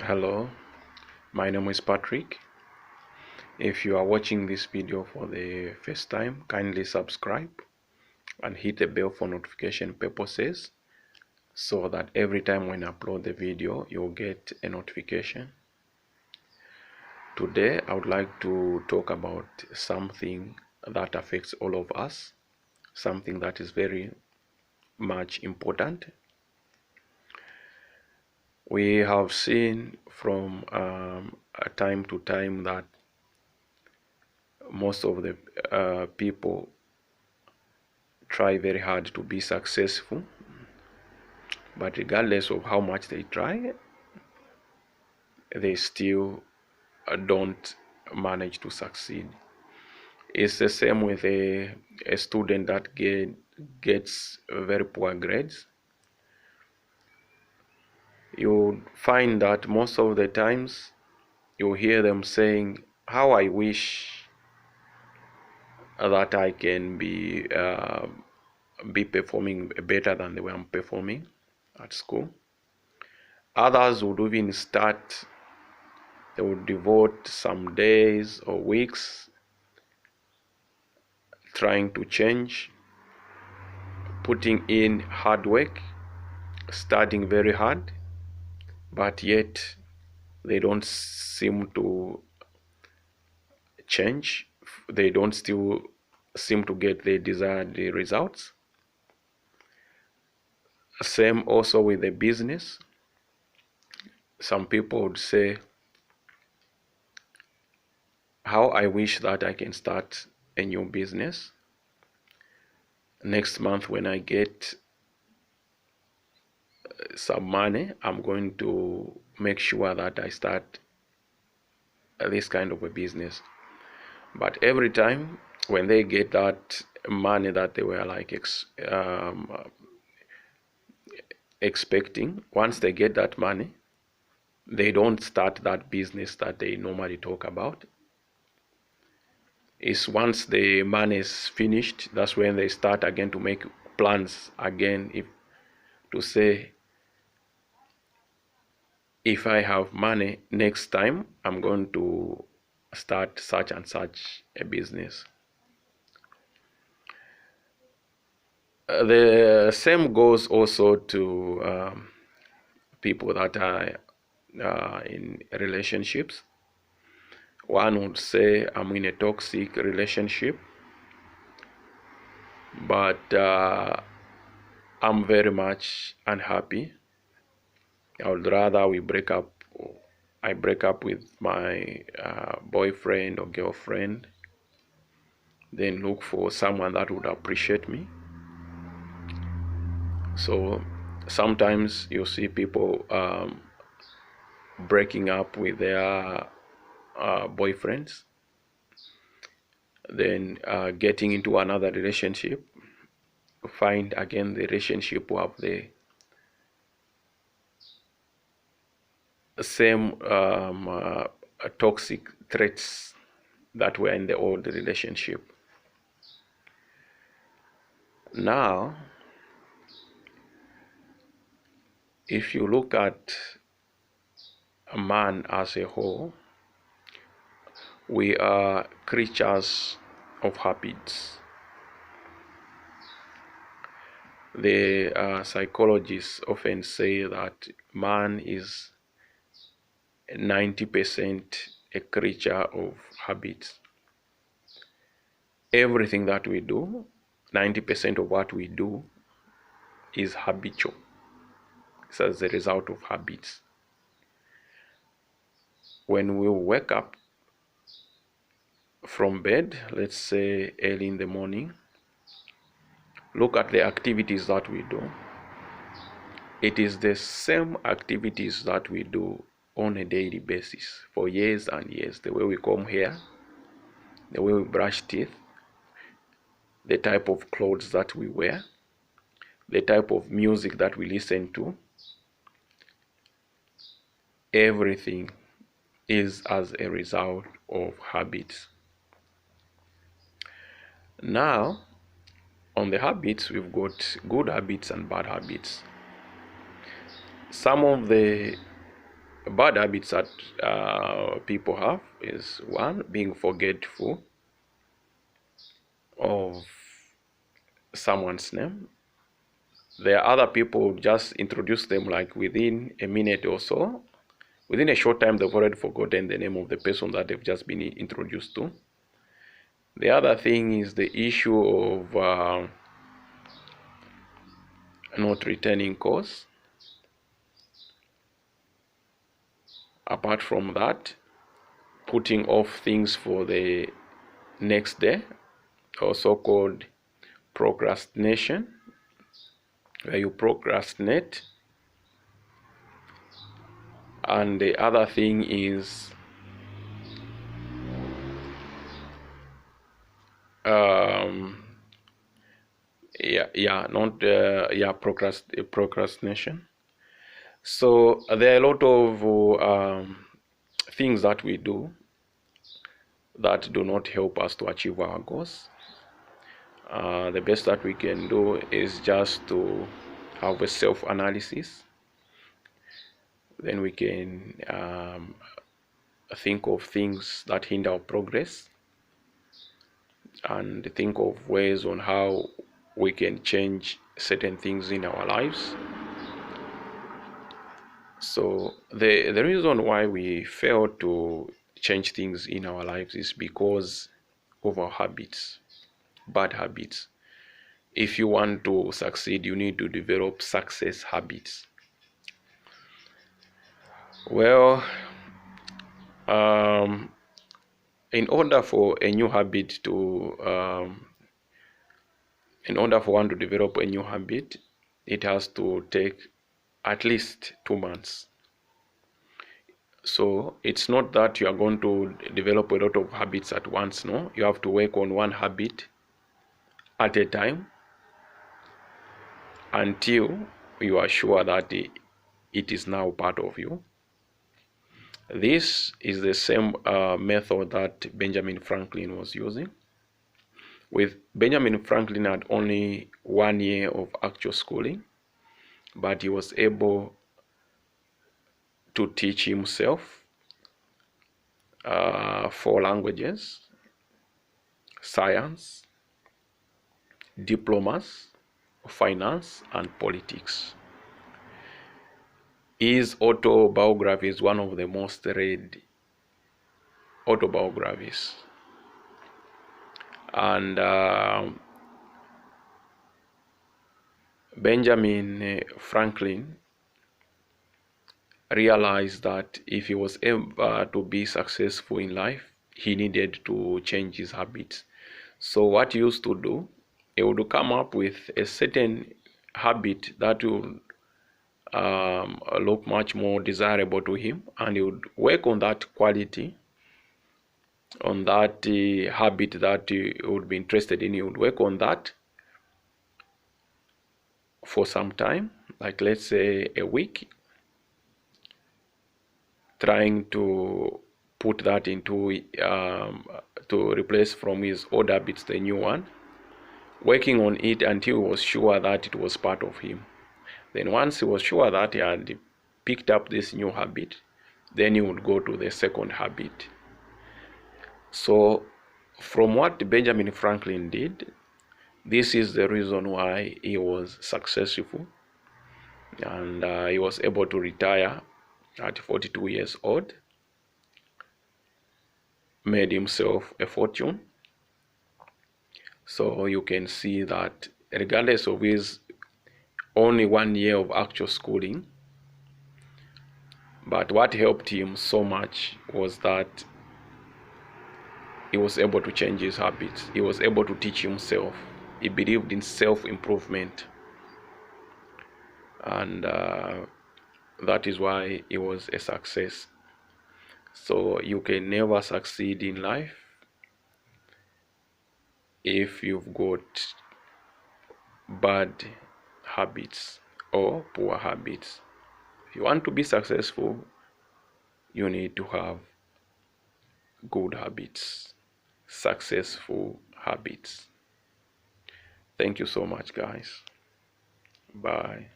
Hello, my name is Patrick. If you are watching this video for the first time, kindly subscribe and hit the bell for notification purposes so that every time when I upload the video, you'll get a notification. Today, I would like to talk about something that affects all of us, something that is very much important. We have seen from time to time that most of the people try very hard to be successful, but regardless of how much they try, they still don't manage to succeed. It's the same with a student that gets very poor grades. You find that most of the times you hear them saying, how I wish that I can be performing better than the way I'm performing at school. Others would even start, they would devote some days or weeks trying to change, putting in hard work, studying very hard, but yet they don't seem to change. They don't still seem to get the desired results. Same also with the business. Some people would say, how I wish that I can start a new business. Next month when I get some money, I'm going to make sure that I start this kind of a business. But every time when they get that money that they were like expecting, once they get that money, they don't start that business that they normally talk about. It's once the money is finished, that's when they start again to make plans again, to say, if I have money next time, I'm going to start such and such a business. The same goes also to people that are in relationships. One would say, I'm in a toxic relationship, but I'm very much unhappy. I would rather I break up with my boyfriend or girlfriend, then look for someone that would appreciate me. So sometimes you see people breaking up with their boyfriends, then getting into another relationship, find again the relationship will have the same toxic traits that were in the old relationship. Now, if you look at a man as a whole, we are creatures of habits. The psychologists often say that man is 90% a creature of habits. Everything that we do, 90% of what we do is habitual. It's as a result of habits. When we wake up from bed, let's say early in the morning, look at the activities that we do. It is the same activities that we do on a daily basis for years and years. The way we comb hair, the way we brush teeth, the type of clothes that we wear, the type of music that we listen to, everything is as a result of habits. Now, on the habits, we've got good habits and bad habits. Some of the bad habits that people have is one, being forgetful of someone's name. There are other people just introduce them like within a minute or so. Within a short time, they've already forgotten the name of the person that they've just been introduced to. The other thing is the issue of not returning calls. Apart from that, putting off things for the next day, also called procrastination, where you procrastinate. And the other thing is um, procrastination. So there are a lot of things that we do that do not help us to achieve our goals. The best that we can do is just to have a self-analysis. Then we can think of things that hinder our progress and think of ways on how we can change certain things in our lives. So the reason why we fail to change things in our lives is because of our habits, bad habits. If you want to succeed, you need to develop success habits. Well, in order for a new habit to in order for one to develop a new habit, it has to take at least 2 months. So it's not that you are going to develop a lot of habits at once. No, you have to work on one habit at a time until you are sure that it is now part of you. This is the same method that Benjamin Franklin was using. With Benjamin Franklin had only 1 year of actual schooling, but he was able to teach himself 4 languages, science, diplomas, finance, and politics. His autobiography is one of the most read autobiographies. And Benjamin Franklin realized that if he was ever to be successful in life, he needed to change his habits. So what he used to do, he would come up with a certain habit that would look much more desirable to him, and he would work on that quality, on that habit that he would be interested in. He would work on that for some time, like let's say a week, trying to put that into to replace from his old habits the new one, working on it until he was sure that it was part of him. Then once he was sure that he had picked up this new habit, then he would go to the second habit. So from what Benjamin Franklin did, this is the reason why he was successful, and he was able to retire at 42 years old, made himself a fortune. So you can see that regardless of his only 1 year of actual schooling, but what helped him so much was that he was able to change his habits. He was able to teach himself. He believed in self-improvement, and that is why he was a success. So you can never succeed in life if you've got bad habits or poor habits. If you want to be successful, you need to have good habits, successful habits. Thank you so much, guys. Bye.